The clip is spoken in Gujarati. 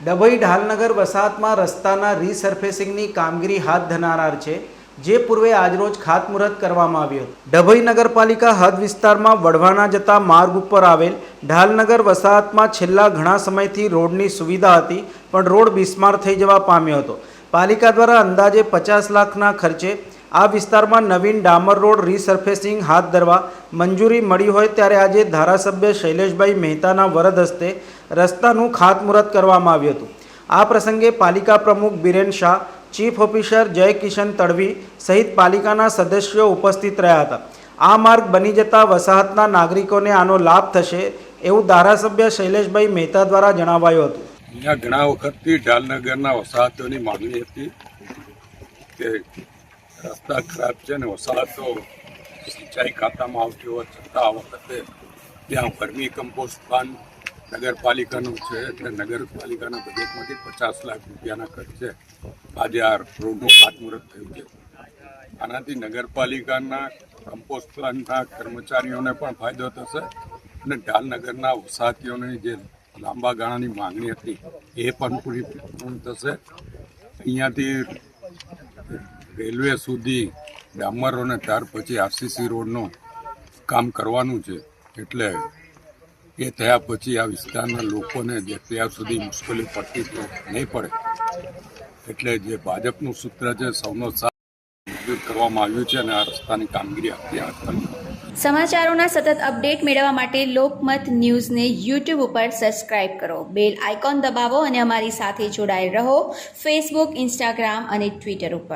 ડભોઈ ઢાલનગર વસાહતમાં રસ્તાના રીસર્ફેસિંગની કામગીરી હાથ ધરાનાર છે, જે પૂર્વે આજરોજ ખાતમુહૂર્ત કરવામાં આવ્યું હતું. ડભોઈ નગરપાલિકા હદ વિસ્તારમાં વડવાના જતા માર્ગ ઉપર આવેલ ઢાલનગર વસાહતમાં છેલ્લા ઘણા સમયથી રોડની સુવિધા હતી, પણ રોડ બિસ્માર થઈ જવા પામ્યો હતો. પાલિકા દ્વારા અંદાજે 50 લાખના ખર્ચે આ વિસ્તારમાં નવીન ડામર રોડ રીસર્ફેસિંગ હાથ ધરવા મંજૂરી મળી હોય ત્યારે આજે ધારાસભ્ય શૈલેષભાઈ મહેતાના વરદ હસ્તે રસ્તાનું ખાતમુહૂર્ત કરવામાં આવ્યું હતું. આ પ્રસંગે પાલિકા પ્રમુખ બિરેન શાહ, ચીફ ઓફિસર જય કિશન તડવી સહિત પાલિકાના સદસ્યો ઉપસ્થિત રહ્યા હતા. આ માર્ગ બની જતા વસાહતના નાગરિકોને આનો લાભ થશે એવું ધારાસભ્ય શૈલેષભાઈ મહેતા દ્વારા જણાવાયું હતું. અહીંયા ઘણા વખતથી ઢાલનગરના વસાહતોની માંગણી હતી કે રસ્તા ખરાબ છે ને વસાહતો સિંચાઈ ખાતામાં આવતી હોવા છતાં આ વખતે ત્યાં વર્મી કમ્પોસ્ટ પ્લાન્ટ નગરપાલિકાનું છે, એટલે નગરપાલિકાના બજેટમાંથી 50 લાખ રૂપિયાના ખર્ચે આજે આ રોડનું ખાતમુહૂર્ત થયું છે. આનાથી નગરપાલિકાના કમ્પોસ્ટ પ્લાન્ટના કર્મચારીઓને પણ ફાયદો થશે અને ઢાલનગરના વસાહતીઓની જે લાંબા ગાળાની માંગણી હતી એ પણ પૂરી થશે. અહીંયાથી રેલવે સુધી ડામર અને ત્યાર પછી આરસીસી રોડનું કામ કરવાનું છે, એટલે એ થયા પછી આ વિસ્તારના લોકોને જે ત્યાં સુધી મુશ્કેલી પડતી નહીં પડે, એટલે જે ભાજપનું સૂત્ર છે સૌનો સાથ મજબૂત કરવામાં આવ્યું છે અને આ રસ્તાની કામગીરી આપતી. સમાચારોના સતત અપડેટ મેળવવા માટે લોકમત ન્યૂઝને યુટ્યુબ ઉપર સબસ્ક્રાઇબ કરો, બેલ આઇકોન દબાવો અને અમારી સાથે જોડાયેલ રહો ફેસબુક, ઇન્સ્ટાગ્રામ અને ટ્વિટર ઉપર.